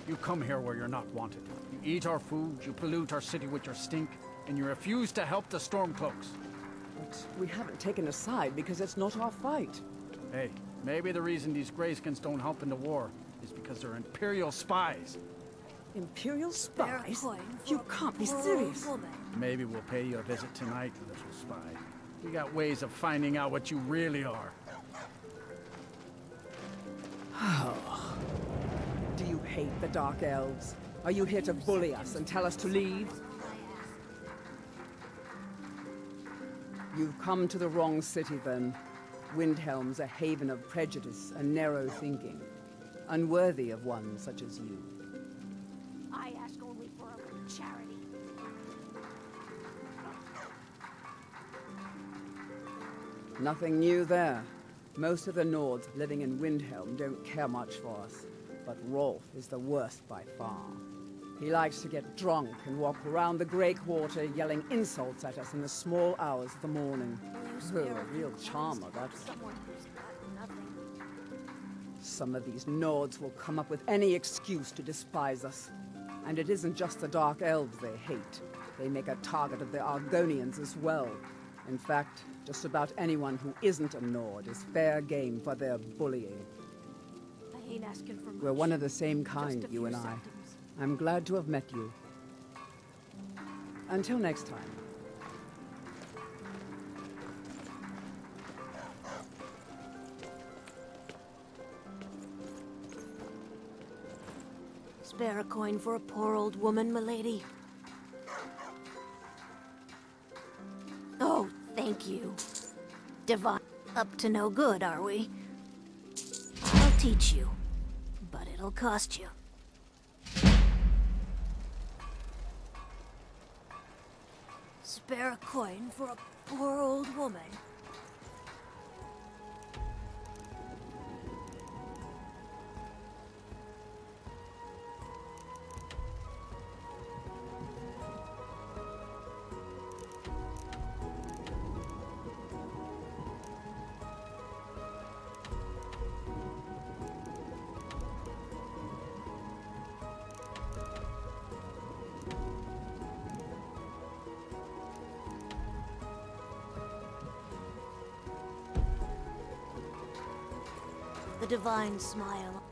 You come here where you're not wanted. You eat our food, you pollute our city with your stink, and you refuse to help the Stormcloaks. But we haven't taken a side because it's not our fight. Hey, maybe the reason these Greyskins don't help in the war is because they're Imperial spies. Imperial spies? You can't be serious. Maybe we'll pay you a visit tonight, little spy. We got ways of finding out what you really are. Do you hate the Dark Elves? Are you here to bully us and tell us to leave? You've come to the wrong city, then. Windhelm's a haven of prejudice and narrow thinking, unworthy of one such as you. I ask only for a little charity. Nothing new there. Most of the Nords living in Windhelm don't care much for us, but Rolf is the worst by far. He likes to get drunk and walk around the Grey Quarter yelling insults at us in the small hours of the morning. Oh, a real charmer, that one. Some of these Nords will come up with any excuse to despise us. And it isn't just the Dark Elves they hate. They make a target of the Argonians as well. In fact, just about anyone who isn't a Nord is fair game for their bullying. I ain't asking for much. We're one of the same kind, you and I. I'm glad to have met you. Until next time. Spare a coin for a poor old woman, milady? Oh, thank you. Divine. Up to no good, are we? I'll teach you, but it'll cost you. Spare a coin for a poor old woman. The divine smile.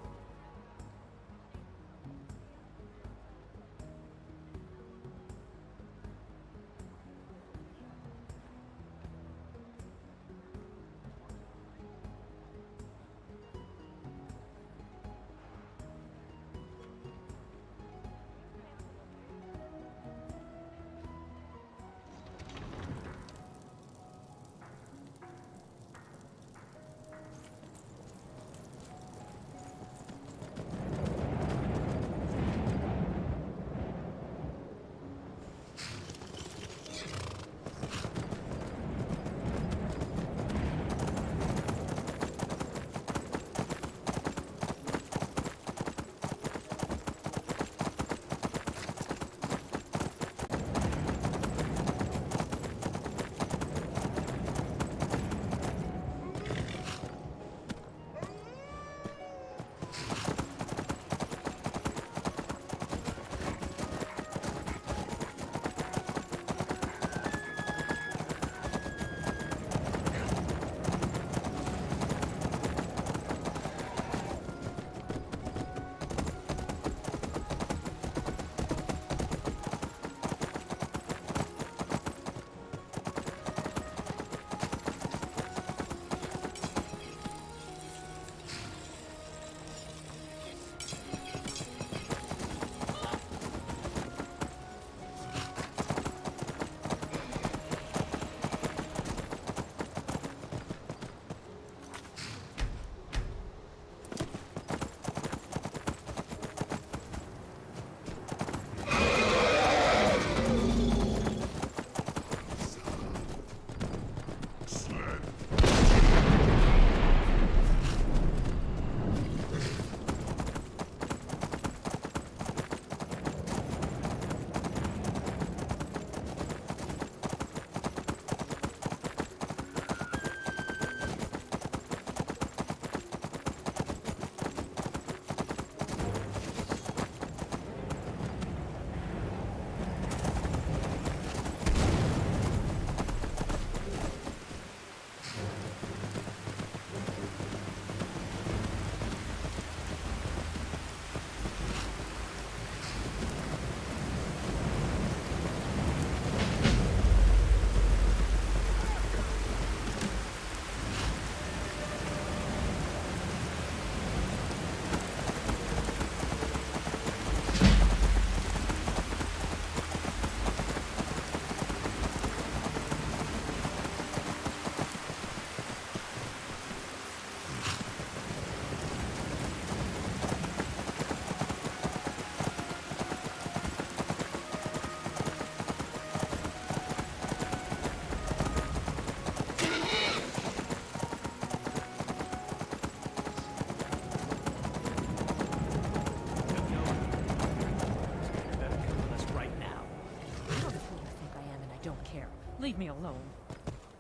don't care. Leave me alone.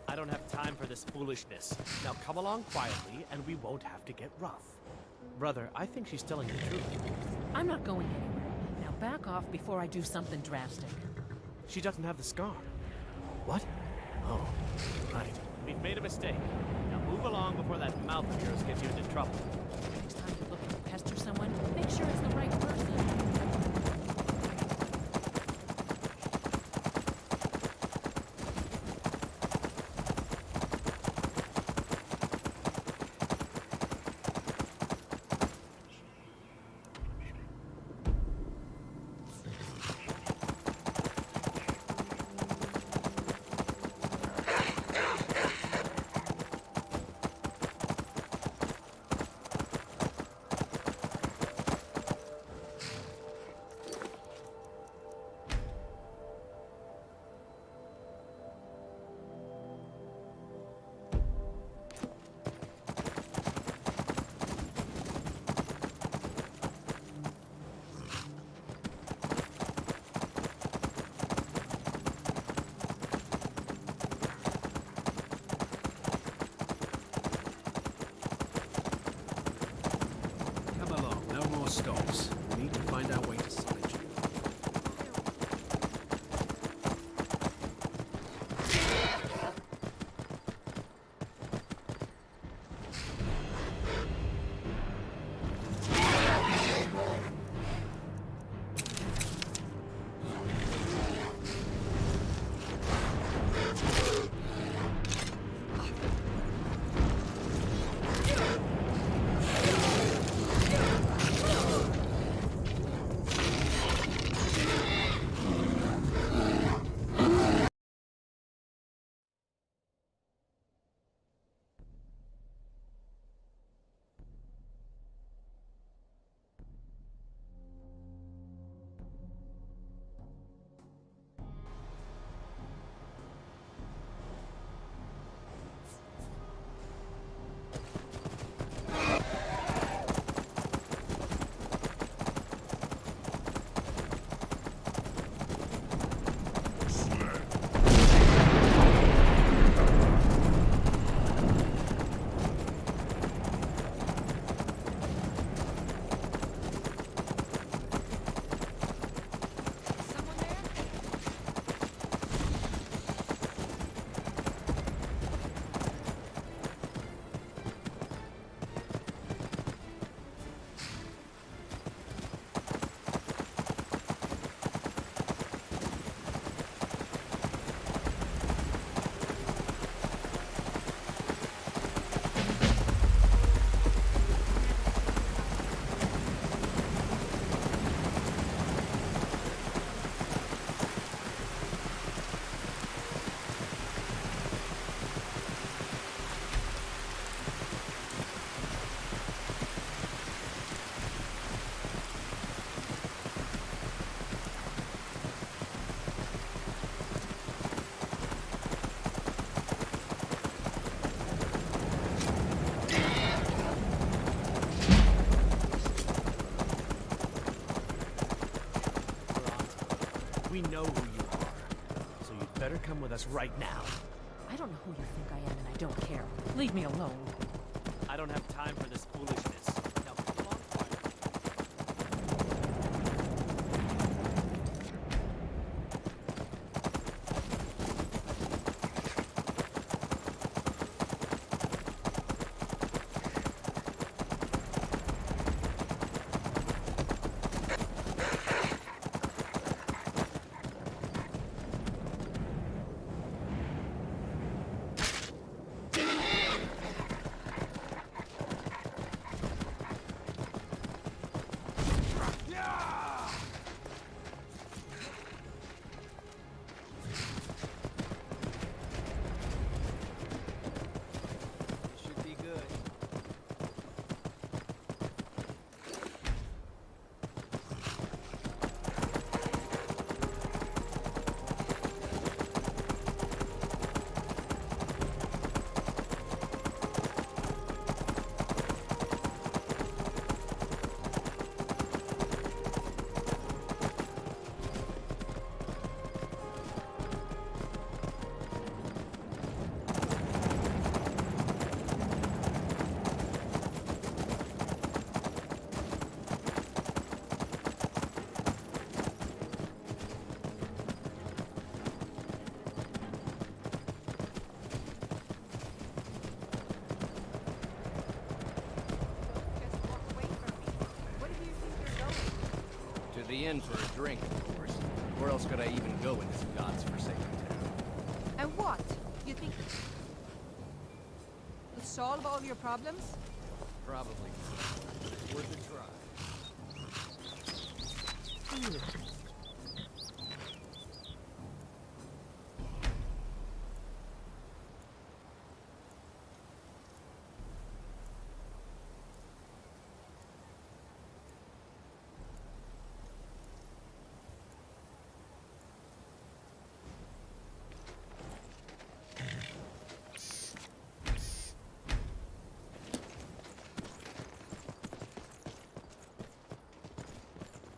I don't have time for this foolishness. Now come along quietly, and we won't have to get rough. Brother, I think she's telling the truth. I'm not going anywhere. Now back off before I do something drastic. She doesn't have the scar. What? Oh, right. We've made a mistake. Now move along before that mouth of yours gets you into trouble. Next time you're looking to pester someone, make sure it's the right person. Stops. We need to find our way to Solitude. We know who you are, so you'd better come with us right now. I don't know who you think I am, and I don't care. Leave me alone. I don't have time for this foolishness. Now come along quietly. in for a drink, of course. Where else could I even go in this god's-forsaken town? And what? You think it'll solve all your problems? Probably. Worth a try.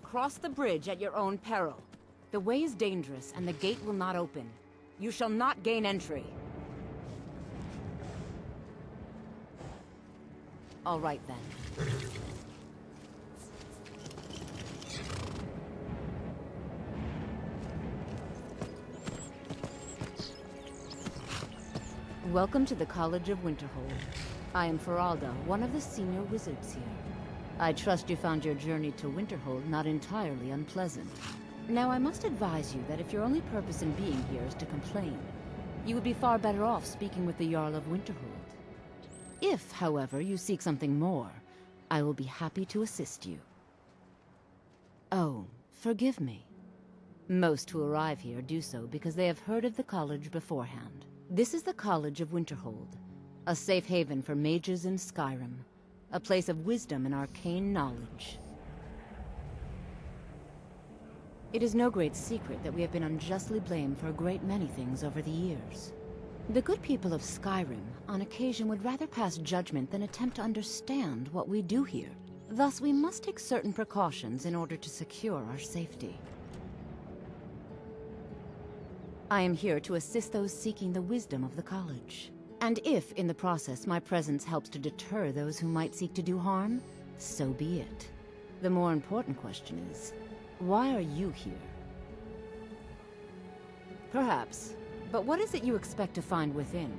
Cross the bridge at your own peril. The way is dangerous, and the gate will not open. You shall not gain entry. All right, then. Welcome to the College of Winterhold. I am Feralda, one of the senior wizards here. I trust you found your journey to Winterhold not entirely unpleasant. Now, I must advise you that if your only purpose in being here is to complain, you would be far better off speaking with the Jarl of Winterhold. If, however, you seek something more, I will be happy to assist you. Oh, forgive me. Most who arrive here do so because they have heard of the college beforehand. This is the College of Winterhold, a safe haven for mages in Skyrim. A place of wisdom and arcane knowledge. It is no great secret that we have been unjustly blamed for a great many things over the years. The good people of Skyrim, on occasion, would rather pass judgment than attempt to understand what we do here. Thus, we must take certain precautions in order to secure our safety. I am here to assist those seeking the wisdom of the college. And if, in the process, my presence helps to deter those who might seek to do harm, so be it. The more important question is, why are you here? Perhaps, but what is it you expect to find within?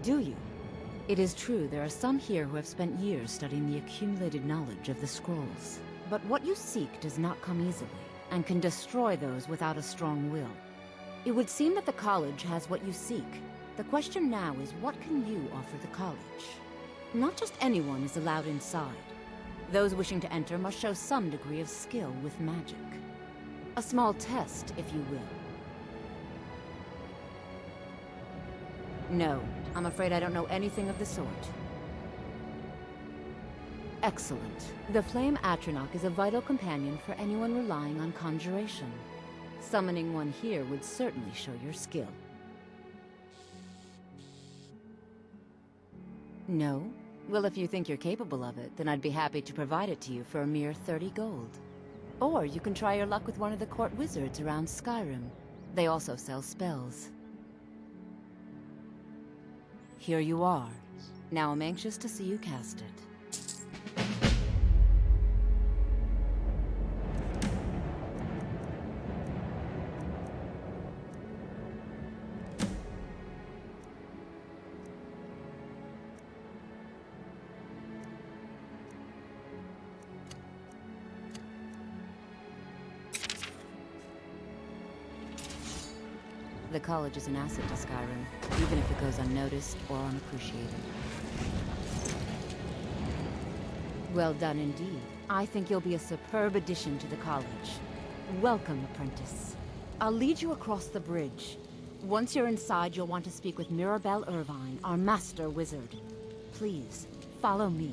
Do you? It is true there are some here who have spent years studying the accumulated knowledge of the scrolls. But what you seek does not come easily, and can destroy those without a strong will. It would seem that the college has what you seek. The question now is, what can you offer the college? Not just anyone is allowed inside. Those wishing to enter must show some degree of skill with magic. A small test, if you will. No, I'm afraid I don't know anything of the sort. Excellent. The Flame Atronach is a vital companion for anyone relying on conjuration. Summoning one here would certainly show your skill. No? Well, if you think you're capable of it, then I'd be happy to provide it to you for a mere 30 gold. Or you can try your luck with one of the court wizards around Skyrim. They also sell spells. Here you are. Now I'm anxious to see you cast it. The college is an asset to Skyrim, even if it goes unnoticed or unappreciated. Well done indeed. I think you'll be a superb addition to the college. Welcome, apprentice. I'll lead you across the bridge. Once you're inside, you'll want to speak with Mirabelle Irvine, our master wizard. Please, follow me.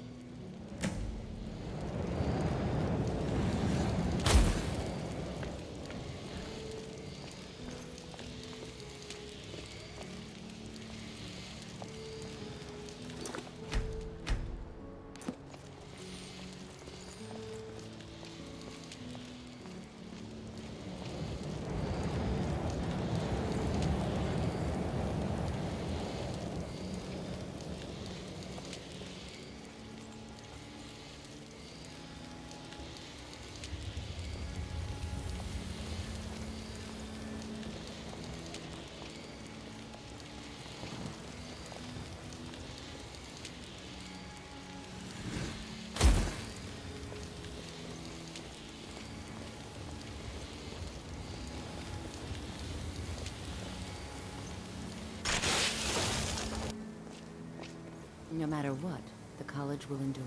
No matter what, the college will endure.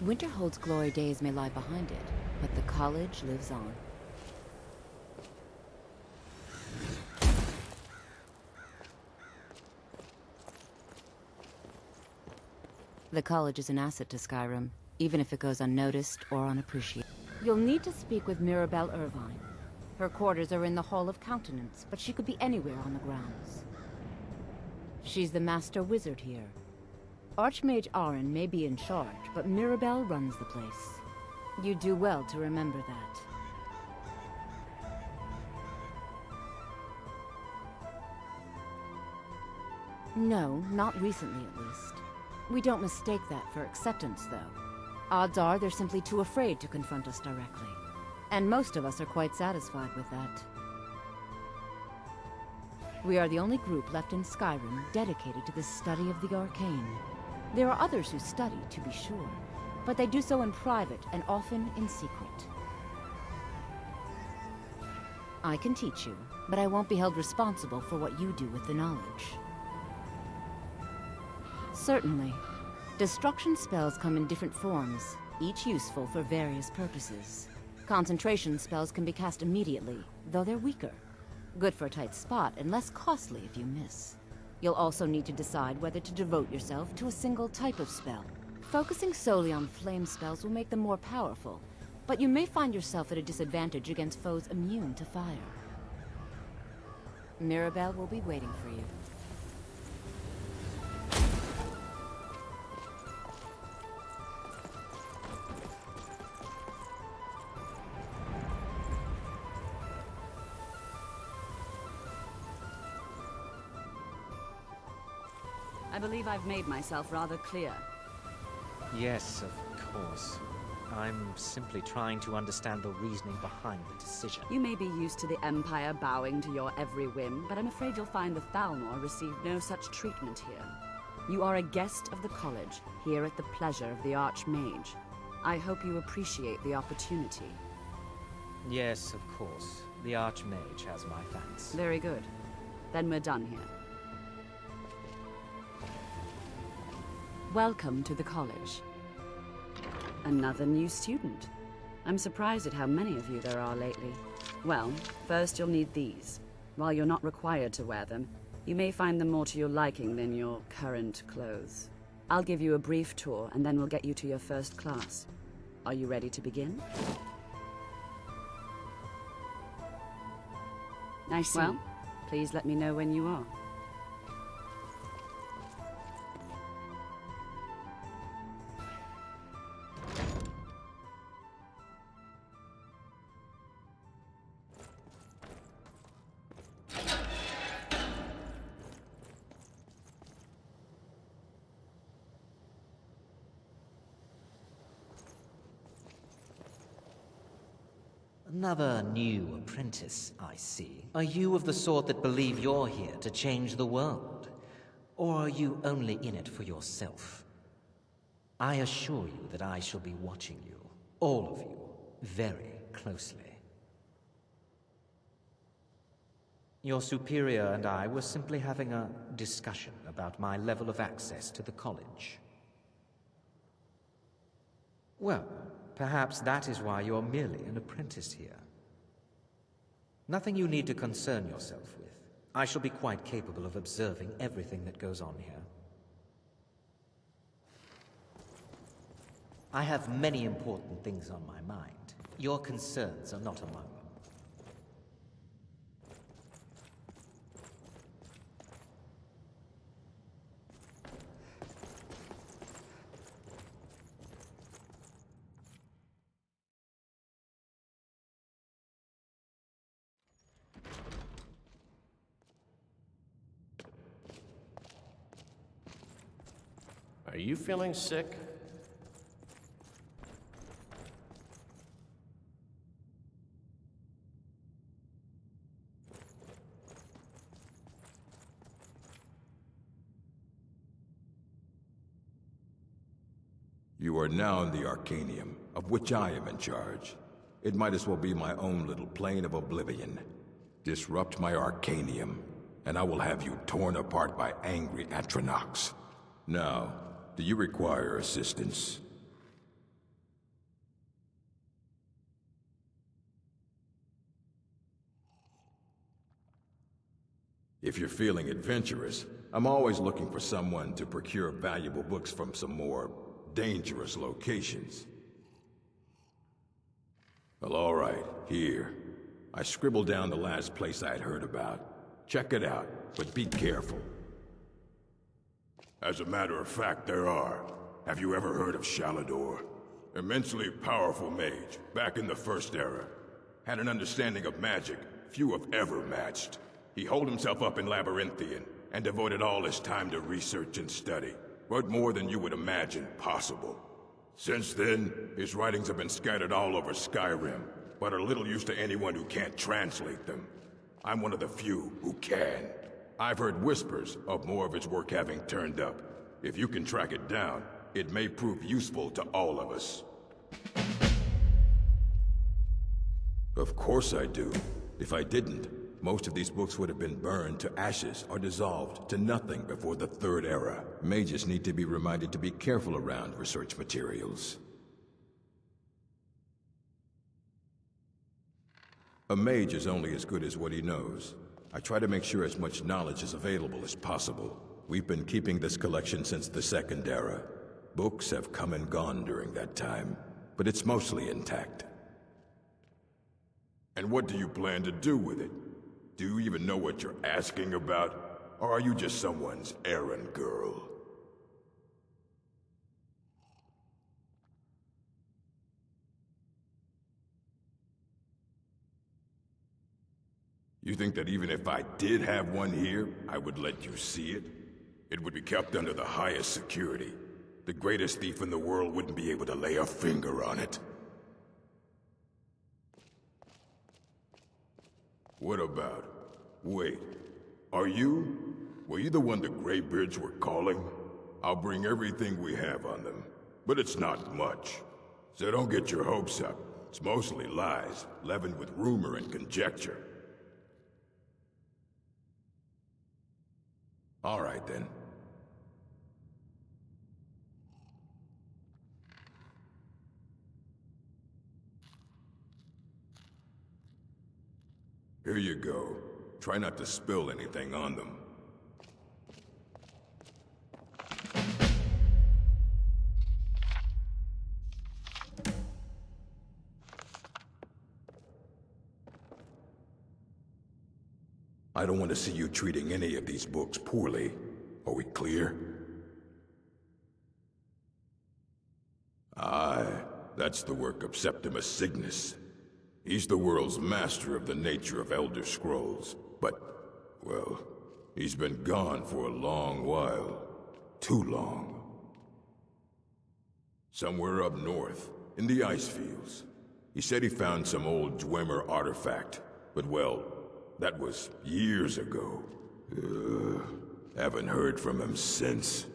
Winterhold's glory days may lie behind it, but the college lives on. The college is an asset to Skyrim, even if it goes unnoticed or unappreciated. You'll need to speak with Mirabelle Irvine. Her quarters are in the Hall of Countenance, but she could be anywhere on the grounds. She's the master wizard here. Archmage Aren may be in charge, but Mirabelle runs the place. You do well to remember that. No, not recently at least. We don't mistake that for acceptance, though. Odds are they're simply too afraid to confront us directly. And most of us are quite satisfied with that. We are the only group left in Skyrim dedicated to the study of the arcane. There are others who study, to be sure, but they do so in private and often in secret. I can teach you, but I won't be held responsible for what you do with the knowledge. Certainly. Destruction spells come in different forms, each useful for various purposes. Concentration spells can be cast immediately, though they're weaker. Good for a tight spot and less costly if you miss. You'll also need to decide whether to devote yourself to a single type of spell. Focusing solely on flame spells will make them more powerful, but you may find yourself at a disadvantage against foes immune to fire. Mirabelle will be waiting for you. I believe I've made myself rather clear. Yes, of course. I'm simply trying to understand the reasoning behind the decision. You may be used to the Empire bowing to your every whim, but I'm afraid you'll find the Thalmor received no such treatment here. You are a guest of the college, here at the pleasure of the Archmage. I hope you appreciate the opportunity. Yes, of course. The Archmage has my thanks. Very good. Then we're done here. Welcome to the college. Another new student. I'm surprised at how many of you there are lately. Well, first you'll need these. While you're not required to wear them, you may find them more to your liking than your current clothes. I'll give you a brief tour, and then we'll get you to your first class. Are you ready to begin? I see. Well, please let me know when you are. Another new apprentice, I see. Are you of the sort that believe you're here to change the world? Or are you only in it for yourself? I assure you that I shall be watching you, all of you, very closely. Your superior and I were simply having a discussion about my level of access to the college. Well, perhaps that is why you're merely an apprentice here. Nothing you need to concern yourself with. I shall be quite capable of observing everything that goes on here. I have many important things on my mind. Your concerns are not among them. Are you feeling sick? You are now in the Arcanium, of which I am in charge. It might as well be my own little plane of oblivion. Disrupt my Arcanium, and I will have you torn apart by angry Atronachs. Now, do you require assistance? If you're feeling adventurous, I'm always looking for someone to procure valuable books from some more dangerous locations. Well, all right, here. I scribbled down the last place I had heard about. Check it out, but be careful. As a matter of fact, there are. Have you ever heard of Shalador? Immensely powerful mage, back in the First Era. Had an understanding of magic few have ever matched. He holed himself up in Labyrinthian, and devoted all his time to research and study. But more than you would imagine possible. Since then, his writings have been scattered all over Skyrim, but are little use to anyone who can't translate them. I'm one of the few who can. I've heard whispers of more of his work having turned up. If you can track it down, it may prove useful to all of us. Of course I do. If I didn't, most of these books would have been burned to ashes or dissolved to nothing before the Third Era. Mages need to be reminded to be careful around research materials. A mage is only as good as what he knows. I try to make sure as much knowledge is available as possible. We've been keeping this collection since the Second Era. Books have come and gone during that time, but it's mostly intact. And what do you plan to do with it? Do you even know what you're asking about? Or are you just someone's errand girl? You think that even if I did have one here, I would let you see it? It would be kept under the highest security. The greatest thief in the world wouldn't be able to lay a finger on it. What about? Wait, were you the one the Greybeards were calling? I'll bring everything we have on them, but it's not much. So don't get your hopes up. It's mostly lies, leavened with rumor and conjecture. All right then. Here you go. Try not to spill anything on them. I don't want to see you treating any of these books poorly. Are we clear? Aye, that's the work of Septimus Cygnus. He's the world's master of the nature of Elder Scrolls. But, well, he's been gone for a long while. Too long. Somewhere up north, in the ice fields. He said he found some old Dwemer artifact, but well, that was years ago. Haven't heard from him since.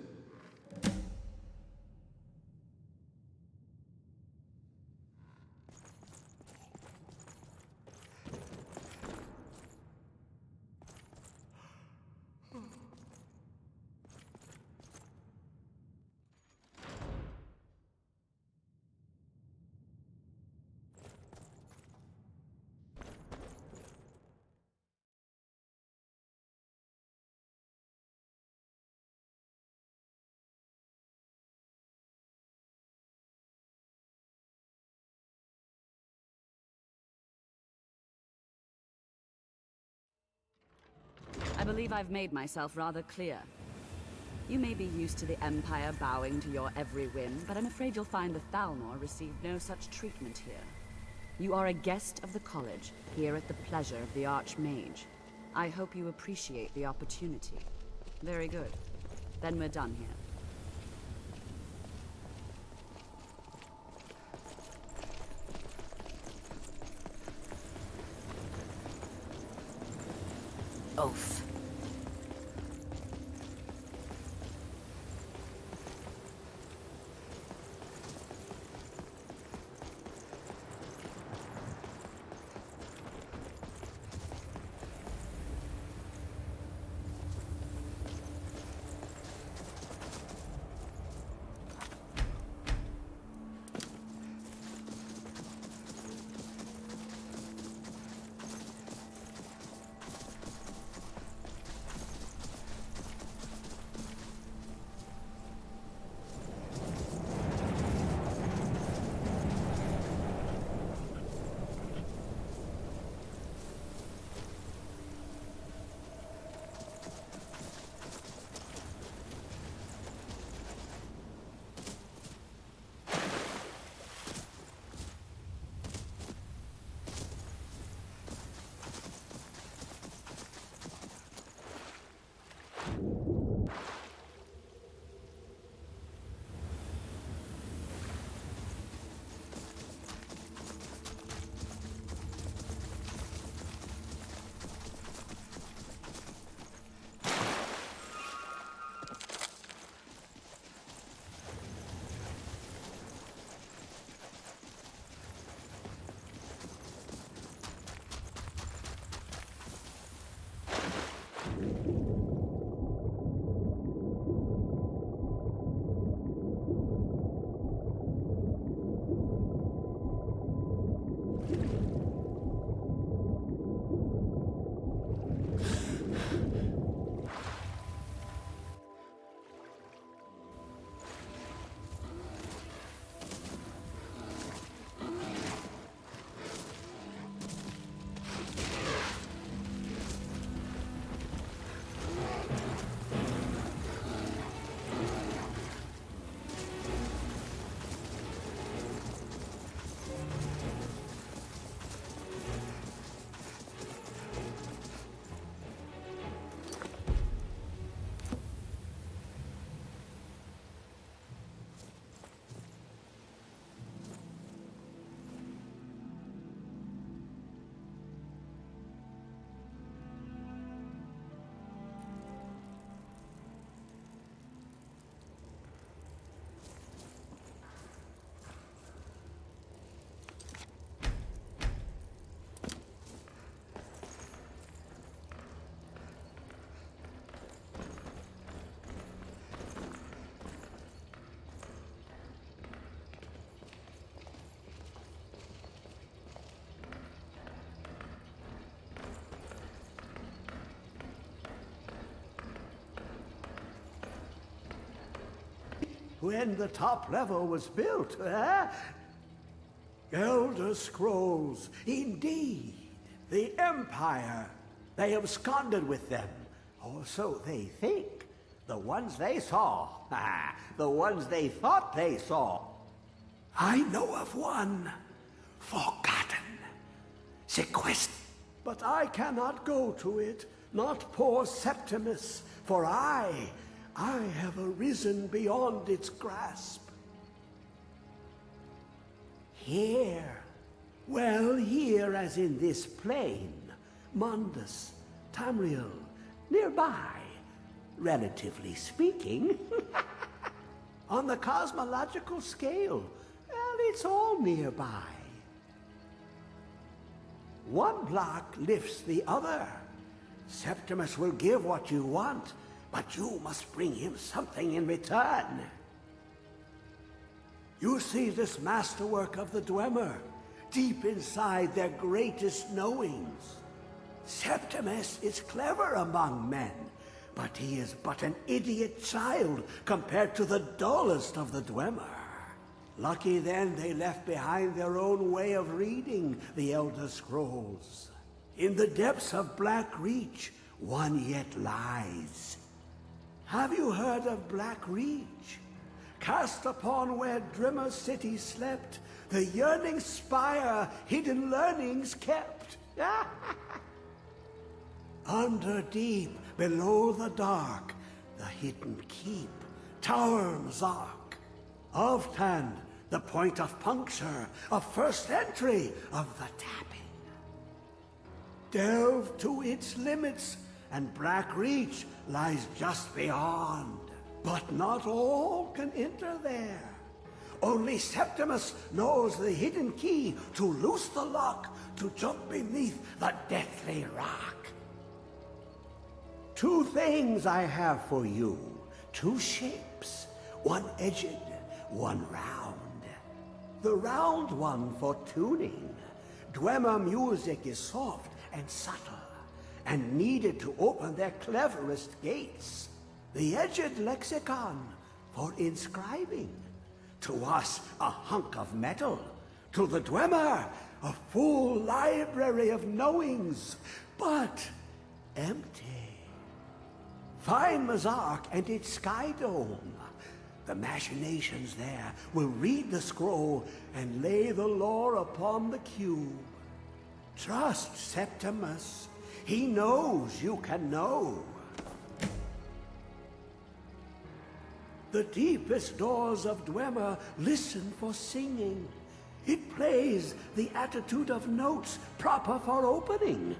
I believe I've made myself rather clear. You may be used to the Empire bowing to your every whim, but I'm afraid you'll find the Thalmor received no such treatment here. You are a guest of the college, here at the pleasure of the Archmage. I hope you appreciate the opportunity. Very good. Then we're done here. both. When the top level was built, Elder Scrolls, indeed. The Empire. They absconded with them. Or so they think. The ones they saw. The ones they thought they saw. I know of one. Forgotten. Sequestered. But I cannot go to it. Not poor Septimus. For I have arisen beyond its grasp. Here. Well, here as in this plain. Mundus, Tamriel, nearby. Relatively speaking. On the cosmological scale, well, it's all nearby. One block lifts the other. Septimus will give what you want, but you must bring him something in return. You see this masterwork of the Dwemer, deep inside their greatest knowings. Septimus is clever among men, but he is but an idiot child compared to the dullest of the Dwemer. Lucky then they left behind their own way of reading the Elder Scrolls. In the depths of Black Reach, one yet lies. Have you heard of Black Reach? Cast upon where Drimmer City slept, the yearning spire hidden learnings kept. Under deep, below the dark, the hidden keep, Tower Mzark. Oftand, the point of puncture, of first entry of the tapping. Delve to its limits, and Black Reach lies just beyond. But not all can enter there. Only Septimus knows the hidden key to loose the lock to jump beneath the deathly rock. 2 things I have for you. 2 shapes. One edged, one round. The round one for tuning. Dwemer music is soft and subtle, and needed to open their cleverest gates. The edged lexicon for inscribing. To us, a hunk of metal. To the Dwemer, a full library of knowings, but empty. Find Mazark and its sky dome. The machinations there will read the scroll and lay the lore upon the cube. Trust Septimus. He knows you can know. The deepest doors of Dwemer listen for singing. It plays the attitude of notes proper for opening.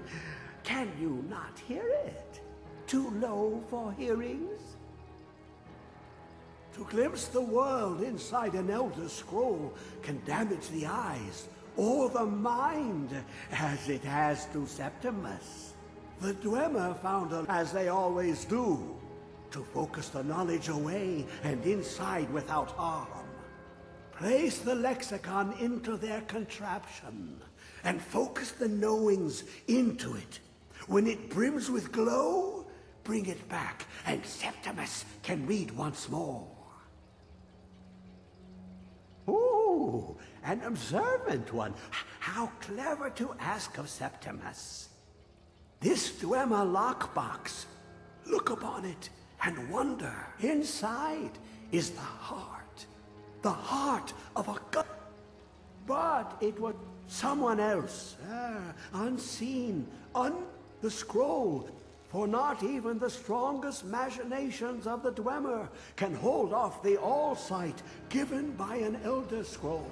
Can you not hear it? Too low for hearings? To glimpse the world inside an Elder Scroll can damage the eyes or the mind, as it has to Septimus. The Dwemer found them, as they always do, to focus the knowledge away and inside without harm. Place the lexicon into their contraption, and focus the knowings into it. When it brims with glow, bring it back, and Septimus can read once more. Ooh, an observant one. How clever to ask of Septimus. This Dwemer lockbox. Look upon it and wonder. Inside is the heart of a god. But it was someone else, unseen, the scroll. For not even the strongest machinations of the Dwemer can hold off the all-sight given by an Elder Scroll.